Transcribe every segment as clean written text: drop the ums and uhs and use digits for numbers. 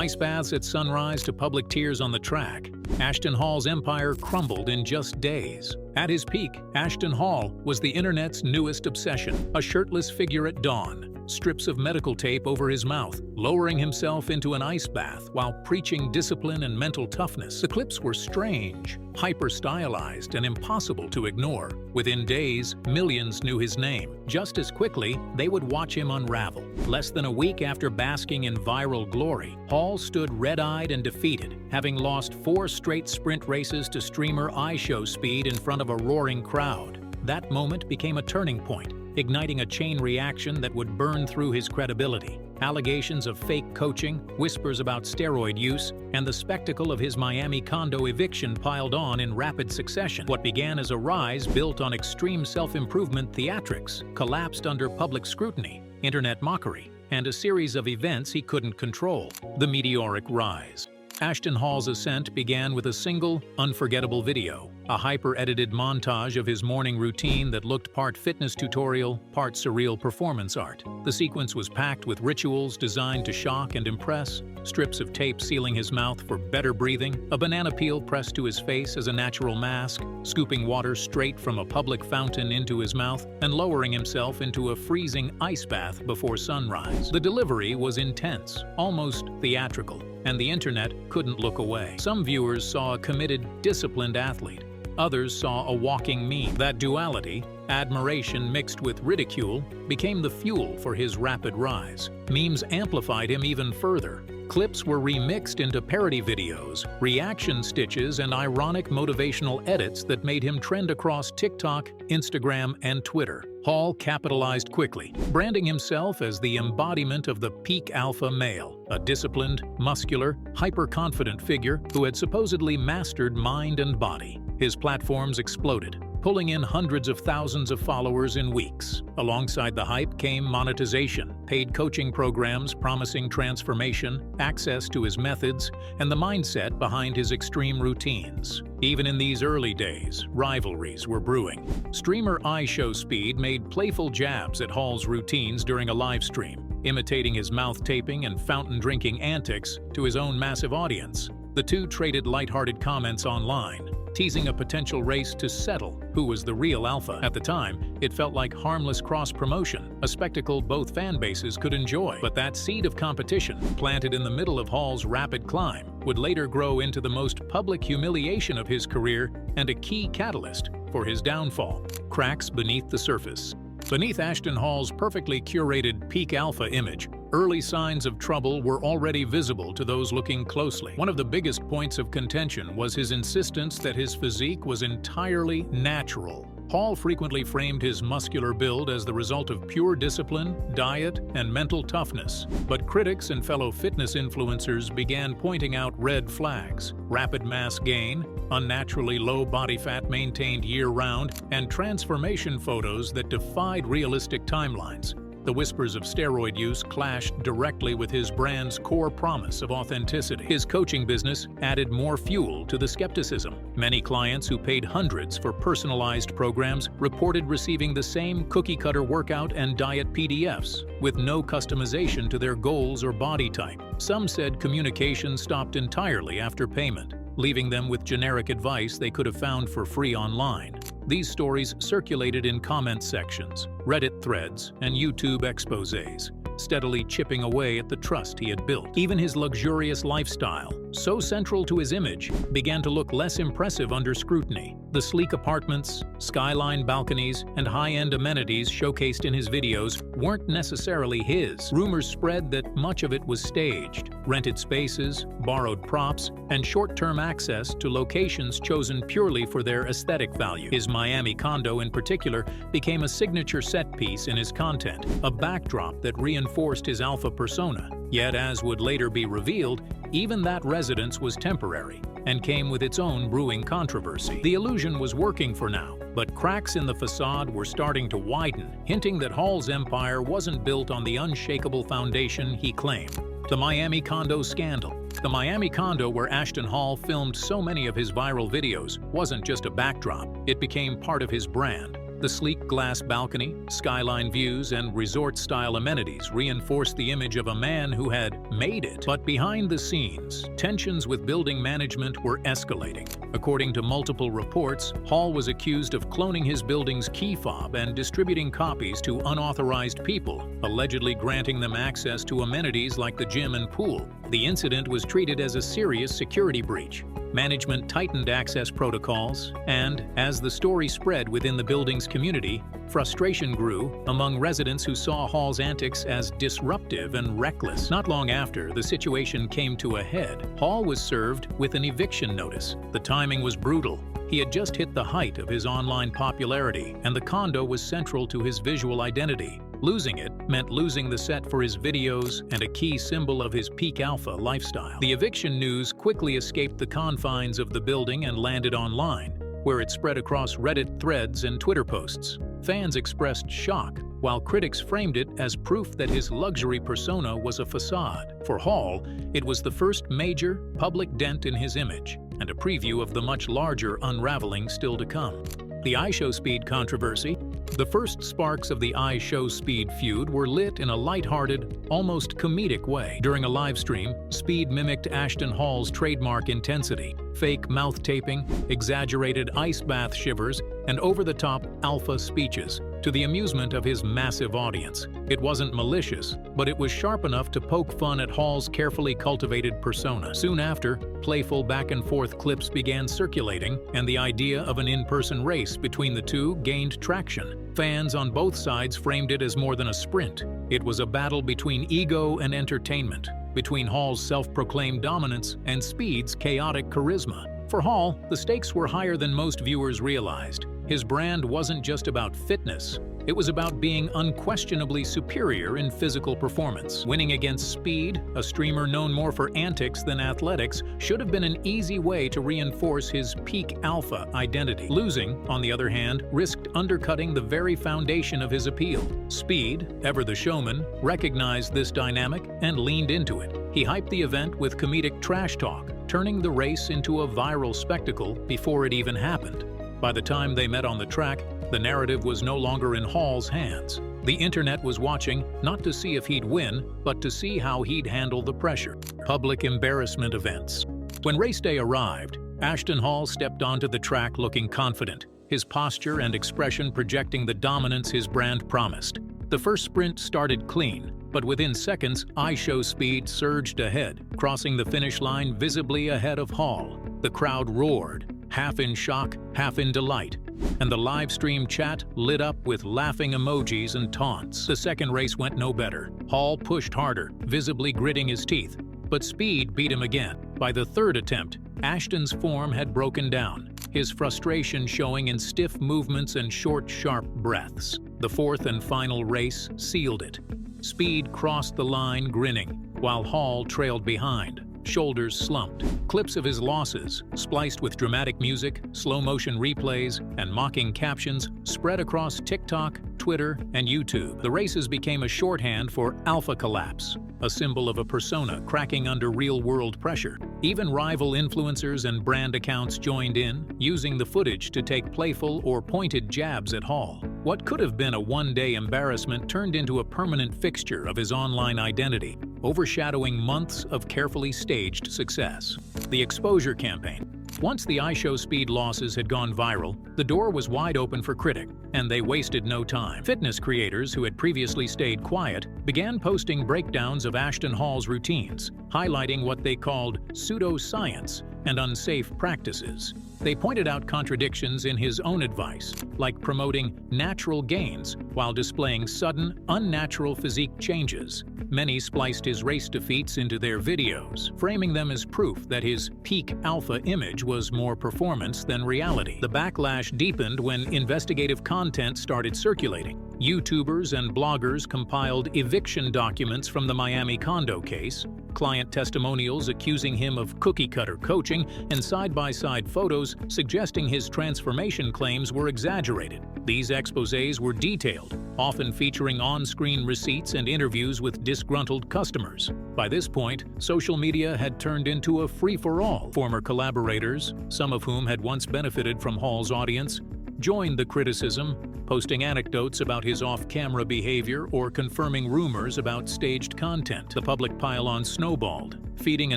Ice baths at sunrise to public tears on the track, Ashton Hall's empire crumbled in just days. At his peak, Ashton Hall was the internet's newest obsession. A shirtless figure at dawn, strips of medical tape over his mouth, lowering himself into an ice bath while preaching discipline and mental toughness. The clips were strange, hyper-stylized, and impossible to ignore. Within days, millions knew his name. Just as quickly, they would watch him unravel. Less than a week after basking in viral glory, Hall stood red-eyed and defeated, having lost 4 straight sprint races to streamer iShow speed in front of a roaring crowd. That moment became a turning point, igniting a chain reaction that would burn through his credibility. Allegations of fake coaching, whispers about steroid use, and the spectacle of his Miami condo eviction piled on in rapid succession. What began as a rise built on extreme self-improvement theatrics collapsed under public scrutiny, internet mockery, and a series of events he couldn't control. The meteoric rise. Ashton Hall's ascent began with a single, unforgettable video, a hyper-edited montage of his morning routine that looked part fitness tutorial, part surreal performance art. The sequence was packed with rituals designed to shock and impress, strips of tape sealing his mouth for better breathing, a banana peel pressed to his face as a natural mask, scooping water straight from a public fountain into his mouth, and lowering himself into a freezing ice bath before sunrise. The delivery was intense, almost theatrical, and the internet couldn't look away. Some viewers saw a committed, disciplined athlete. Others saw a walking meme. That duality, admiration mixed with ridicule, became the fuel for his rapid rise. Memes amplified him even further. Clips were remixed into parody videos, reaction stitches, and ironic motivational edits that made him trend across TikTok, Instagram, and Twitter. Hall capitalized quickly, branding himself as the embodiment of the peak alpha male, a disciplined, muscular, hyper-confident figure who had supposedly mastered mind and body. His platforms exploded, pulling in hundreds of thousands of followers in weeks. Alongside the hype came monetization, paid coaching programs promising transformation, access to his methods, and the mindset behind his extreme routines. Even in these early days, rivalries were brewing. Streamer iShow Speed made playful jabs at Hall's routines during a live stream, imitating his mouth taping and fountain drinking antics to his own massive audience. The two traded lighthearted comments online, teasing a potential race to settle who was the real alpha. At the time, it felt like harmless cross-promotion, a spectacle both fan bases could enjoy. But that seed of competition, planted in the middle of Hall's rapid climb, would later grow into the most public humiliation of his career and a key catalyst for his downfall. Cracks beneath the surface. Beneath Ashton Hall's perfectly curated peak alpha image, early signs of trouble were already visible to those looking closely. One of the biggest points of contention was his insistence that his physique was entirely natural. Hall frequently framed his muscular build as the result of pure discipline, diet, and mental toughness. But critics and fellow fitness influencers began pointing out red flags: rapid mass gain, unnaturally low body fat maintained year-round, and transformation photos that defied realistic timelines. The whispers of steroid use clashed directly with his brand's core promise of authenticity. His coaching business added more fuel to the skepticism. Many clients who paid hundreds for personalized programs reported receiving the same cookie-cutter workout and diet PDFs, with no customization to their goals or body type. Some said communication stopped entirely after payment, leaving them with generic advice they could have found for free online. These stories circulated in comment sections, Reddit threads, and YouTube exposés, steadily chipping away at the trust he had built. Even his luxurious lifestyle, so central to his image, began to look less impressive under scrutiny. The sleek apartments, skyline balconies, and high-end amenities showcased in his videos weren't necessarily his. Rumors spread that much of it was staged: rented spaces, borrowed props, and short-term access to locations chosen purely for their aesthetic value. His Miami condo in particular became a signature set piece in his content, a backdrop that reinforced his alpha persona. Yet, as would later be revealed, even that residence was temporary and came with its own brewing controversy. The illusion was working for now, but cracks in the facade were starting to widen, hinting that Hall's empire wasn't built on the unshakable foundation he claimed. The Miami condo scandal. The Miami condo where Ashton Hall filmed so many of his viral videos wasn't just a backdrop, it became part of his brand. The sleek glass balcony, skyline views, and resort-style amenities reinforced the image of a man who had made it. But behind the scenes, tensions with building management were escalating. According to multiple reports, Hall was accused of cloning his building's key fob and distributing copies to unauthorized people, allegedly granting them access to amenities like the gym and pool. The incident was treated as a serious security breach. Management tightened access protocols, and as the story spread within the building's community, frustration grew among residents who saw Hall's antics as disruptive and reckless. Not long after the situation came to a head, Hall was served with an eviction notice. The timing was brutal. He had just hit the height of his online popularity, and the condo was central to his visual identity. Losing it meant losing the set for his videos and a key symbol of his peak alpha lifestyle. The eviction news quickly escaped the confines of the building and landed online, where it spread across Reddit threads and Twitter posts. Fans expressed shock, while critics framed it as proof that his luxury persona was a facade. For Hall, it was the first major public dent in his image, and a preview of the much larger unraveling still to come. The iShowSpeed controversy. The first sparks of the iShowSpeed feud were lit in a lighthearted, almost comedic way. During a live stream, Speed mimicked Ashton Hall's trademark intensity, fake mouth taping, exaggerated ice bath shivers, and over-the-top alpha speeches, to the amusement of his massive audience. It wasn't malicious, but it was sharp enough to poke fun at Hall's carefully cultivated persona. Soon after, playful back-and-forth clips began circulating, and the idea of an in-person race between the two gained traction. Fans on both sides framed it as more than a sprint. It was a battle between ego and entertainment, between Hall's self-proclaimed dominance and Speed's chaotic charisma. For Hall, the stakes were higher than most viewers realized. His brand wasn't just about fitness. It was about being unquestionably superior in physical performance. Winning against Speed, a streamer known more for antics than athletics, should have been an easy way to reinforce his peak alpha identity. Losing, on the other hand, risked undercutting the very foundation of his appeal. Speed, ever the showman, recognized this dynamic and leaned into it. He hyped the event with comedic trash talk, turning the race into a viral spectacle before it even happened. By the time they met on the track, the narrative was no longer in Hall's hands. The internet was watching not to see if he'd win, but to see how he'd handle the pressure. Public embarrassment events. When race day arrived, Ashton Hall stepped onto the track looking confident, his posture and expression projecting the dominance his brand promised. The first sprint started clean, but within seconds, iShowSpeed surged ahead, crossing the finish line visibly ahead of Hall. The crowd roared, half in shock, half in delight, and the live stream chat lit up with laughing emojis and taunts. The second race went no better. Hall pushed harder, visibly gritting his teeth, but Speed beat him again. By the third attempt, Ashton's form had broken down, his frustration showing in stiff movements and short, sharp breaths. The fourth and final race sealed it. Speed crossed the line grinning, while Hall trailed behind, shoulders slumped. Clips of his losses, spliced with dramatic music, slow-motion replays, and mocking captions, spread across TikTok, Twitter, and YouTube. The races became a shorthand for alpha collapse, a symbol of a persona cracking under real-world pressure. Even rival influencers and brand accounts joined in, using the footage to take playful or pointed jabs at Hall. What could have been a one-day embarrassment turned into a permanent fixture of his online identity, overshadowing months of carefully staged success. The exposure campaign. Once the iShowSpeed losses had gone viral, the door was wide open for critics, and they wasted no time. Fitness creators who had previously stayed quiet began posting breakdowns of Ashton Hall's routines, highlighting what they called pseudoscience and unsafe practices. They pointed out contradictions in his own advice, like promoting natural gains while displaying sudden, unnatural physique changes. Many spliced his race defeats into their videos, framing them as proof that his peak alpha image was more performance than reality. The backlash deepened when investigative content started circulating. YouTubers and bloggers compiled eviction documents from the Miami condo case, client testimonials accusing him of cookie-cutter coaching, and side-by-side photos suggesting his transformation claims were exaggerated. These exposés were detailed, often featuring on-screen receipts and interviews with disgruntled customers. By this point, social media had turned into a free-for-all. Former collaborators, some of whom had once benefited from Hall's audience, joined the criticism, posting anecdotes about his off-camera behavior or confirming rumors about staged content. The public pile-on snowballed, feeding a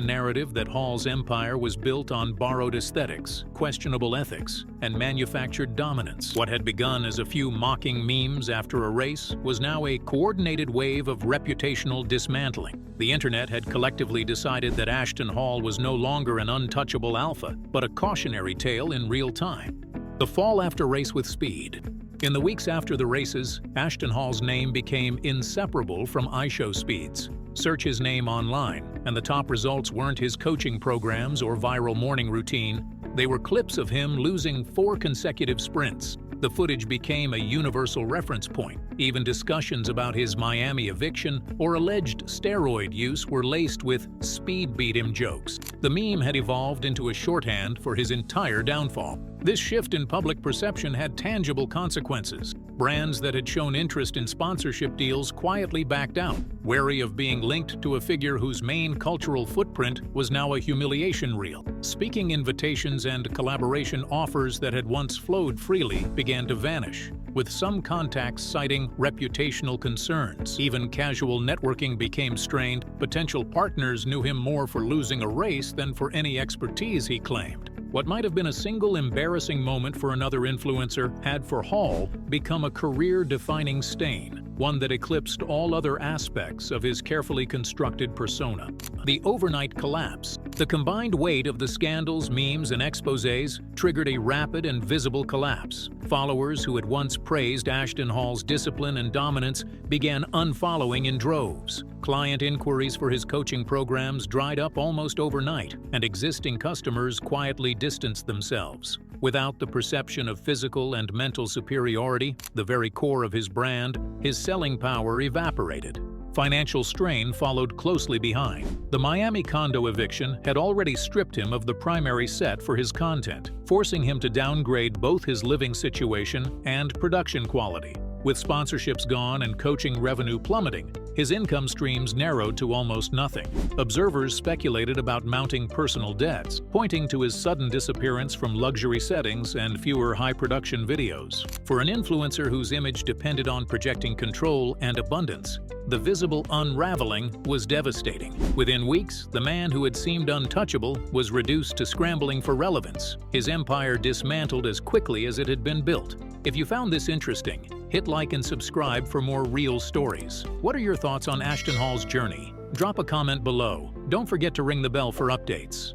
narrative that Hall's empire was built on borrowed aesthetics, questionable ethics, and manufactured dominance. What had begun as a few mocking memes after a race was now a coordinated wave of reputational dismantling. The internet had collectively decided that Ashton Hall was no longer an untouchable alpha, but a cautionary tale in real time. The fall after race with speed. In the weeks after the races, Ashton Hall's name became inseparable from iShow speeds. Search his name online, and the top results weren't his coaching programs or viral morning routine. They were clips of him losing 4 consecutive sprints. The footage became a universal reference point. Even discussions about his Miami eviction or alleged steroid use were laced with "speed beat him" jokes. The meme had evolved into a shorthand for his entire downfall. This shift in public perception had tangible consequences. Brands that had shown interest in sponsorship deals quietly backed out, wary of being linked to a figure whose main cultural footprint was now a humiliation reel. Speaking invitations and collaboration offers that had once flowed freely began to vanish, with some contacts citing reputational concerns. Even casual networking became strained. Potential partners knew him more for losing a race than for any expertise he claimed. What might have been a single embarrassing moment for another influencer had for Hall become a career-defining stain, one that eclipsed all other aspects of his carefully constructed persona. The overnight collapse. The combined weight of the scandals, memes, and exposés triggered a rapid and visible collapse. Followers who had once praised Ashton Hall's discipline and dominance began unfollowing in droves. Client inquiries for his coaching programs dried up almost overnight, and existing customers quietly distanced themselves. Without the perception of physical and mental superiority, the very core of his brand, his selling power evaporated. Financial strain followed closely behind. The Miami condo eviction had already stripped him of the primary set for his content, forcing him to downgrade both his living situation and production quality. With sponsorships gone and coaching revenue plummeting, his income streams narrowed to almost nothing. Observers speculated about mounting personal debts, pointing to his sudden disappearance from luxury settings and fewer high-production videos. For an influencer whose image depended on projecting control and abundance, the visible unraveling was devastating. Within weeks, the man who had seemed untouchable was reduced to scrambling for relevance, his empire dismantled as quickly as it had been built. If you found this interesting, hit like and subscribe for more real stories. What are your thoughts on Ashton Hall's journey? Drop a comment below. Don't forget to ring the bell for updates.